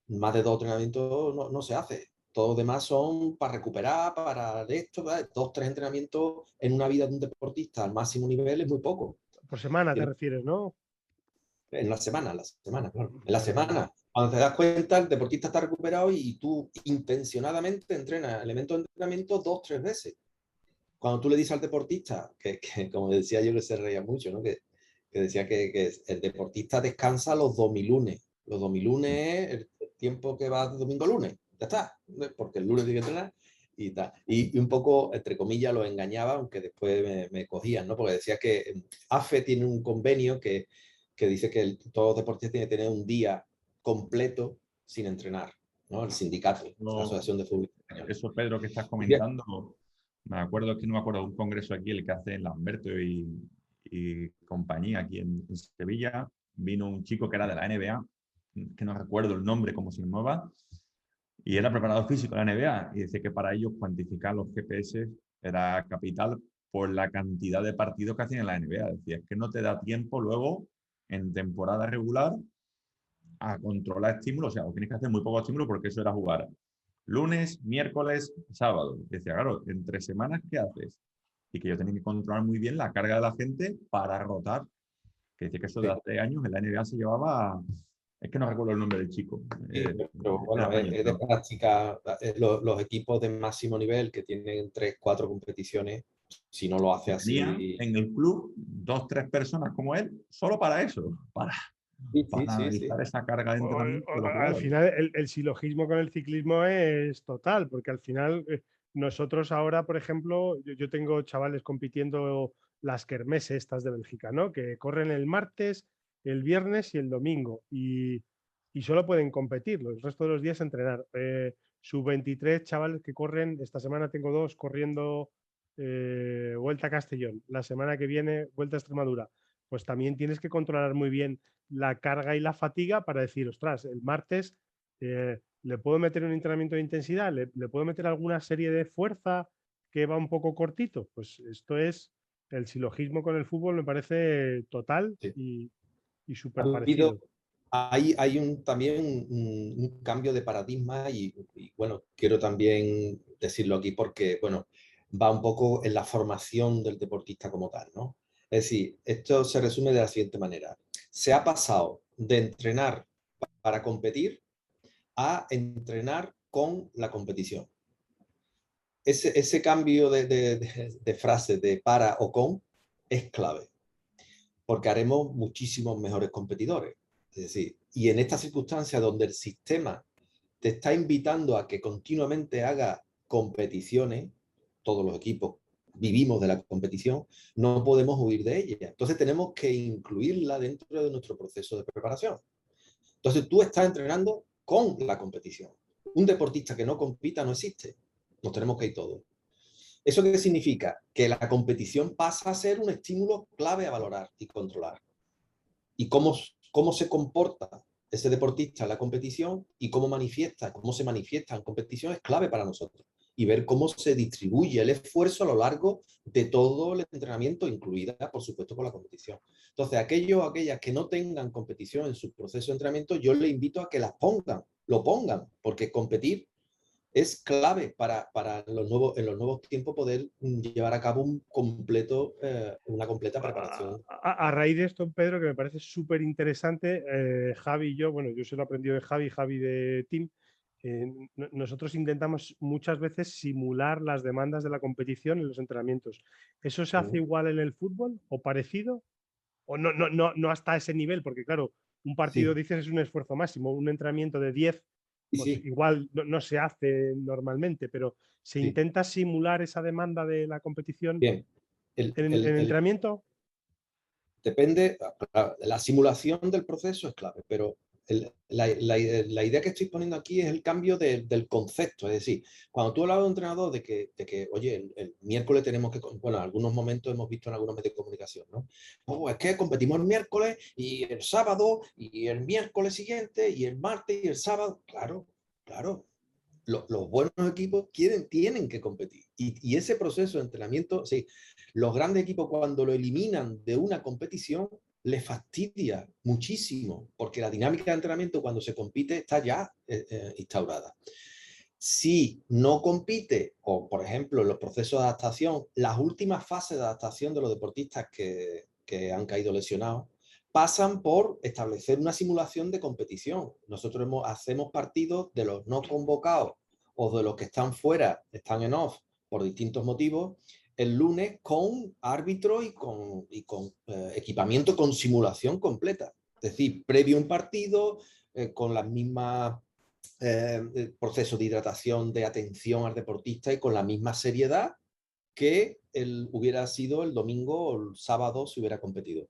más de 2 entrenamientos no se hace. Todos los demás son para recuperar, para esto, ¿verdad? 2 o 3 entrenamientos en una vida de un deportista al máximo nivel es muy poco. Por semana te refieres, ¿no? En la semana, claro. En la Vale, vale. semana. Cuando te das cuenta, el deportista está recuperado y tú intencionadamente entrenas elementos de entrenamiento 2 o 3 veces. Cuando tú le dices al deportista, que como decía yo que se reía mucho, ¿no? Que decía que el deportista descansa los domilunes. Los domilunes es el tiempo que va de domingo a lunes. Ya está. Porque el lunes tiene que entrenar y tal. Y un poco, entre comillas, lo engañaba, aunque después me cogían, ¿no? Porque decía que AFE tiene un convenio que dice que todos los deportistas tienen que tener un día completo sin entrenar, ¿no? El sindicato, la Asociación de Fútbol Español. Eso, Pedro, que estás comentando, me acuerdo que no me acuerdo de un congreso aquí, el que hace Lamberto y compañía aquí en Sevilla. Vino un chico que era de la NBA, que no recuerdo el nombre, cómo se llamaba, y era preparador físico de la NBA. Y decía que para ellos cuantificar los GPS era capital por la cantidad de partidos que hacían en la NBA. Decía, es que no te da tiempo luego, en temporada regular, a controlar estímulos. O sea, tienes que hacer muy poco estímulo porque eso era jugar lunes, miércoles, sábado. Decía, claro, entre semanas, ¿qué haces? Y que yo tenía que controlar muy bien la carga de la gente para rotar. Que decía que eso de hace años en la NBA se llevaba. Es que no recuerdo el nombre del chico. Sí, pero bueno, es de práctica. Los equipos de máximo nivel que tienen 3 o 4 competiciones, si no lo hace Tenía así. en el club 2 o 3 personas como él, solo para eso, para Sí. analizar esa carga de entrenamiento de los Al jugadores. final, el silogismo con el ciclismo es total, porque al final nosotros ahora, por ejemplo, yo tengo chavales compitiendo las kermeses estas de Bélgica, ¿no? Que corren el martes, el viernes y el domingo y solo pueden competir, los restos de los días entrenar. Sub-23 chavales que corren, esta semana tengo 2 corriendo Vuelta a Castellón, la semana que viene Vuelta a Extremadura, pues también tienes que controlar muy bien la carga y la fatiga para decir, ostras, el martes le puedo meter un entrenamiento de intensidad, le puedo meter alguna serie de fuerza que va un poco cortito. Pues esto es el silogismo con el fútbol, me parece total Sí. y Ha súper habido, parecido. hay también un cambio de paradigma y, bueno, quiero también decirlo aquí porque, bueno, va un poco en la formación del deportista como tal, ¿no? Es decir, esto se resume de la siguiente manera. Se ha pasado de entrenar para competir a entrenar con la competición. Ese cambio de frase de para o con es clave, porque haremos muchísimos mejores competidores. Es decir, y en esta circunstancia donde el sistema te está invitando a que continuamente haga competiciones, todos los equipos vivimos de la competición, no podemos huir de ella. Entonces tenemos que incluirla dentro de nuestro proceso de preparación. Entonces tú estás entrenando con la competición. Un deportista que no compita no existe. Nos tenemos que ir todos. ¿Eso qué significa? Que la competición pasa a ser un estímulo clave a valorar y controlar. Y cómo se comporta ese deportista en la competición y cómo se manifiesta en competición es clave para nosotros. Y ver cómo se distribuye el esfuerzo a lo largo de todo el entrenamiento, incluida, por supuesto, con la competición. Entonces, aquellas que no tengan competición en su proceso de entrenamiento, yo les invito a que lo pongan, porque competir es clave para en los nuevos tiempos poder llevar a cabo una completa preparación. A raíz de esto, Pedro, que me parece súper interesante, Javi y yo, bueno, yo se lo he aprendido de Javi, Javi de Team, nosotros intentamos muchas veces simular las demandas de la competición en los entrenamientos. ¿Eso se hace igual en el fútbol o parecido? ¿O no hasta ese nivel? Porque claro, un partido, Sí, dices, es un esfuerzo máximo, un entrenamiento de 10, pues sí, igual no se hace normalmente, pero ¿se sí. intenta simular esa demanda de la competición Bien. El, en entrenamiento? Depende, la simulación del proceso es clave, pero la idea que estoy poniendo aquí es el cambio del concepto. Es decir, cuando tú hablabas de un entrenador de que oye, el miércoles tenemos que, bueno, en algunos momentos hemos visto en algunos medios de comunicación, ¿no? Oh, es que competimos el miércoles y el sábado y el miércoles siguiente y el martes y el sábado. Claro, claro. Los buenos equipos tienen que competir. Y ese proceso de entrenamiento, sí, los grandes equipos cuando lo eliminan de una competición, les fastidia muchísimo, porque la dinámica de entrenamiento cuando se compite está ya instaurada. Si no compite, o por ejemplo en los procesos de adaptación, las últimas fases de adaptación de los deportistas que han caído lesionados, pasan por establecer una simulación de competición. Nosotros hacemos partidos de los no convocados o de los que están fuera, están en off por distintos motivos, el lunes con árbitro y con equipamiento con simulación completa. Es decir, previo a un partido, con las mismas proceso de hidratación, de atención al deportista y con la misma seriedad que hubiera sido el domingo o el sábado si hubiera competido.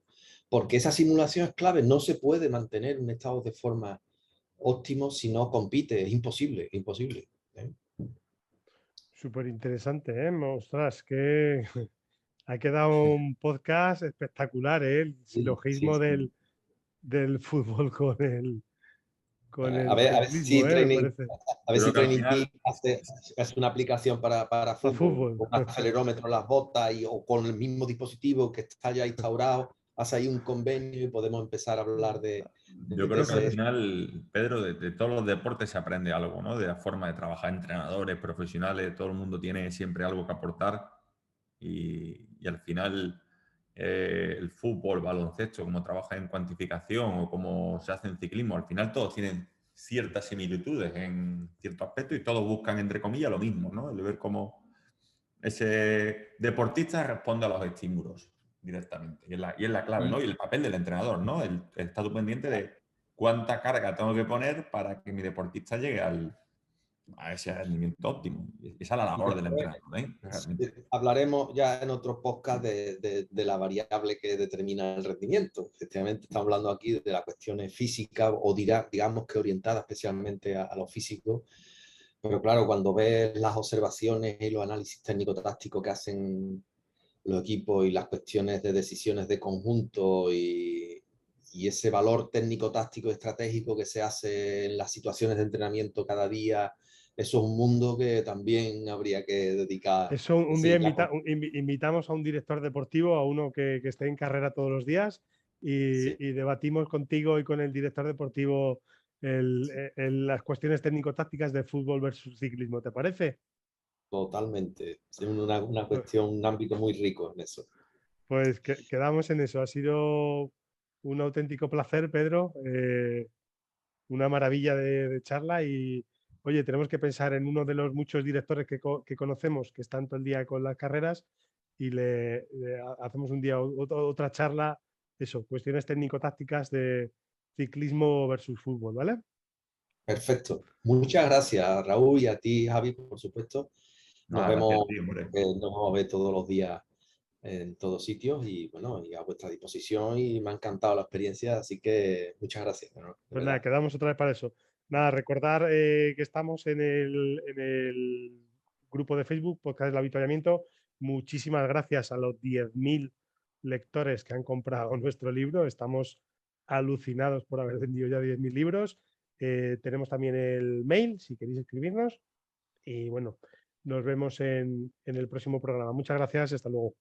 Porque esa simulación es clave, no se puede mantener un estado de forma óptimo si no compite, es imposible, imposible. Súper interesante, ¿eh? Ostras, que ha quedado un podcast espectacular, ¿eh? El Sí, sí, silogismo sí. del fútbol con el A ver ciclismo, si ¿eh? Me Training, parece. a ver Yo si creo que al Training final, Peaks hace una aplicación para Para fútbol, fútbol. con un acelerómetro en las botas o con el mismo dispositivo que está ya instaurado, hace ahí un convenio y podemos empezar a hablar yo de creo que al ese. final, Pedro, de todos los deportes se aprende algo, ¿no? De la forma de trabajar, entrenadores, profesionales, todo el mundo tiene siempre algo que aportar y al final el fútbol, baloncesto, como trabaja en cuantificación o como se hace en ciclismo, al final todos tienen ciertas similitudes en ciertos aspectos y todos buscan, entre comillas, lo mismo, ¿no? El de ver cómo ese deportista responde a los estímulos directamente. Y es la clave, ¿no? Y el papel del entrenador, ¿no? El estar pendiente de cuánta carga tengo que poner para que mi deportista llegue a ese rendimiento óptimo. Esa es la Y labor del después entrenador, ¿eh? Realmente. hablaremos ya en otros podcasts de la variable que determina el rendimiento. Efectivamente, estamos hablando aquí de las cuestiones físicas o digamos que orientadas especialmente a lo físico. Pero claro, cuando ves las observaciones y los análisis técnico-tácticos que hacen los equipos y las cuestiones de decisiones de conjunto y ese valor técnico-táctico estratégico que se hace en las situaciones de entrenamiento cada día, eso es un mundo que también habría que dedicar. Eso un día Decir, ya, invitamos a un director deportivo, a uno que esté en carrera todos los días sí, y debatimos contigo y con el director deportivo las cuestiones técnico-tácticas de fútbol versus ciclismo, ¿te parece? totalmente. Es una Pues, cuestión, un ámbito muy rico en eso. pues quedamos en eso. Ha sido un auténtico placer, Pedro. Una maravilla de charla y, oye, tenemos que pensar en uno de los muchos directores que conocemos que están todo el día con las carreras y hacemos un día otra charla, eso, cuestiones técnico-tácticas de ciclismo versus fútbol, ¿vale? Perfecto. Muchas gracias, Raúl, y a ti, Javi, por supuesto. Nos Nada, gracias a vemos, ti, hombre. nos vamos a ver todos los días en todos sitios y bueno, y a vuestra disposición y me ha encantado la experiencia, así que muchas gracias, de Pues nada, verdad. quedamos otra vez para eso. Nada, recordar que estamos en el grupo de Facebook, Podcast del Avituallamiento. Muchísimas gracias a los 10.000 lectores que han comprado nuestro libro. Estamos alucinados por haber vendido ya 10.000 libros. Tenemos también el mail, si queréis escribirnos. Y bueno, nos vemos en el próximo programa. Muchas gracias y hasta luego.